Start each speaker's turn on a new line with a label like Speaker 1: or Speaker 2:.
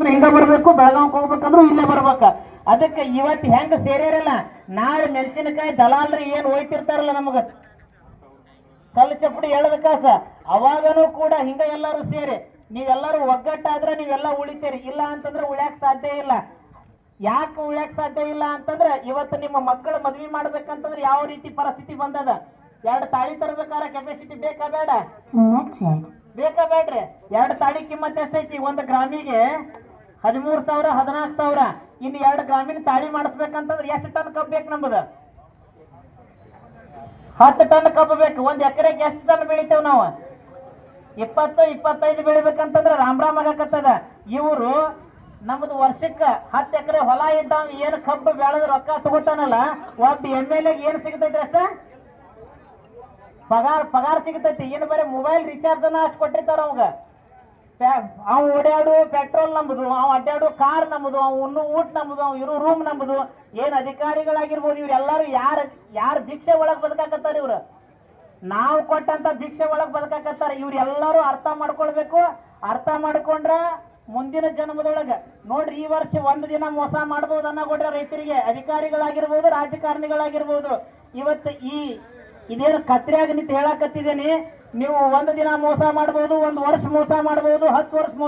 Speaker 1: ಹಿಂಗ ಬರ್ಬೇಕು, ಬೆಳಗಾವ್ ಹೋಗ್ಬೇಕಂದ್ರು ಇಲ್ಲೇ ಬರ್ಬೇಕ. ಅದಕ್ಕೆ ಇವತ್ತು ಹೆಂಗ ಸೇರಿರಲ್ಲ, ನಾಳೆ ಮೆಣಸಿನಕಾಯಿ ದಲಾಲ್ರಿ ಏನ್ ಹೋಯ್ತಿರ್ತಾರಲ್ಲ ನಮಗ ಕಲ್ಲು ಚಪ್ಪಡಿ ಎಳದ ಕಾಸ, ಅವಾಗನೂ ಕೂಡ ಹಿಂಗ ಎಲ್ಲಾರು ಸೇರಿ ನೀವೆಲ್ಲರೂ ಒಗ್ಗಟ್ಟಾದ್ರೆ ನೀವೆಲ್ಲ ಉಳಿತೀರಿ. ಇಲ್ಲ ಅಂತಂದ್ರೆ ಉಳ್ಯಾಕ್ ಸಾಧ್ಯ ಇಲ್ಲ. ಯಾಕೆ ಉಳ್ಯಾಕ್ ಸಾಧ್ಯ ಇಲ್ಲ ಅಂತಂದ್ರೆ ಇವತ್ತು ನಿಮ್ಮ ಮಕ್ಕಳ ಮದ್ವಿ ಮಾಡ್ಬೇಕಂತಂದ್ರೆ ಯಾವ ರೀತಿ ಪರಿಸ್ಥಿತಿ ಬಂದದ. 2 ತಾಳಿ ತರಬೇಕಾರ ಕೆಪಾಸಿಟಿ ಬೇಕಾ ಬೇಡ? ಬೇಕಾ ಬೇಡ್ರಿ? 2 ತಾಳಿ ಕಿಮ್ಮತ್ ಎಷ್ಟೈತಿ? 1 ಗ್ರಾಮಿಗೆ 13,000 14,000. ಇನ್ನು 2 ಗ್ರಾಮಿನ ತಾಳಿ ಮಾಡಿಸ್ಬೇಕಂತಂದ್ರೆ ಎಷ್ಟು ಟನ್ ಕಬ್ಬು ಬೇಕು? ನಮ್ದು 10 ಟನ್ ಕಬ್ಬು ಬೇಕು. 1 ಎಕರೆಗೆ ಎಷ್ಟು ಟನ್ ಬೆಳಿತೇವೆ ನಾವು? 20-25 ಬೆಳಿಬೇಕಂತಂದ್ರೆ ರಾಮ್ ಆಗಕತ್ತದ. ಇವರು ನಮ್ದು ವರ್ಷಕ್ಕೆ 10 ಎಕರೆ ಹೊಲ ಇದ್ದಾವ ಏನು ಕಬ್ಬು ಬೆಳೆದ ರೊಕ್ಕ ತಗೋತಾನಲ್ಲ, ಒಬ್ಬ MLA ಏನ್ ಸಿಗತೈತಿ? ಅಷ್ಟ ಪಗಾರ ಸಿಗತೈತಿ. ಏನು ಬರೀ ಮೊಬೈಲ್ ರಿಚಾರ್ಜ್ ಅಷ್ಟು ಕೊಟ್ಟಿರ್ತಾರ ಅವಾಗ. ಅವ್ ಓಡಾಡು ಪೆಟ್ರೋಲ್ ನಮ್ಮದು, ಅವ್ ಅಡ್ಡಾಡು ಕಾರ್ ನಮ್ಮದು, ಅವ್ ಉಣ್ಣು ಊಟ ನಮ್ಮದು, ಅವ್ ಇರೋ ರೂಮ್ ನಮ್ಮದು. ಏನ್ ಅಧಿಕಾರಿಗಳಾಗಿರ್ಬೋದು ಇವ್ರೆಲ್ಲಾರು ಯಾರ ಭಿಕ್ಷೆ ಒಳಗ್ ಬದುಕಾಕತ್ತಾರ? ಇವ್ರು ನಾವು ಕೊಟ್ಟಂತ ಭಿಕ್ಷೆ ಒಳಗ್ ಬದುಕಾಕತ್ತಾರ. ಇವ್ರೆಲ್ಲಾರು ಅರ್ಥ ಮಾಡ್ಕೊಳ್ಬೇಕು. ಅರ್ಥ ಮಾಡ್ಕೊಂಡ್ರ ಮುಂದಿನ ಜನ್ಮದೊಳಗ ನೋಡ್ರಿ, ಈ ವರ್ಷ 1 ದಿನ ಮೋಸ ಮಾಡ್ಬೋದು ಅನ್ನೋಡ್ರ ರೈತರಿಗೆ, ಅಧಿಕಾರಿಗಳಾಗಿರ್ಬೋದು ರಾಜಕಾರಣಿಗಳಾಗಿರ್ಬೋದು. ಇವತ್ತು ಇದೇನು ಕತ್ರಿಯಾಗಿ ನಿಂತು ಹೇಳಕತ್ತಿದ್ದೇನೆ, ನೀವು 1 ದಿನ ಮೋಸ ಮಾಡ್ಬೋದು, 1 ವರ್ಷ ಮೋಸ ಮಾಡ್ಬೋದು, 10 ವರ್ಷ ಮೋಸ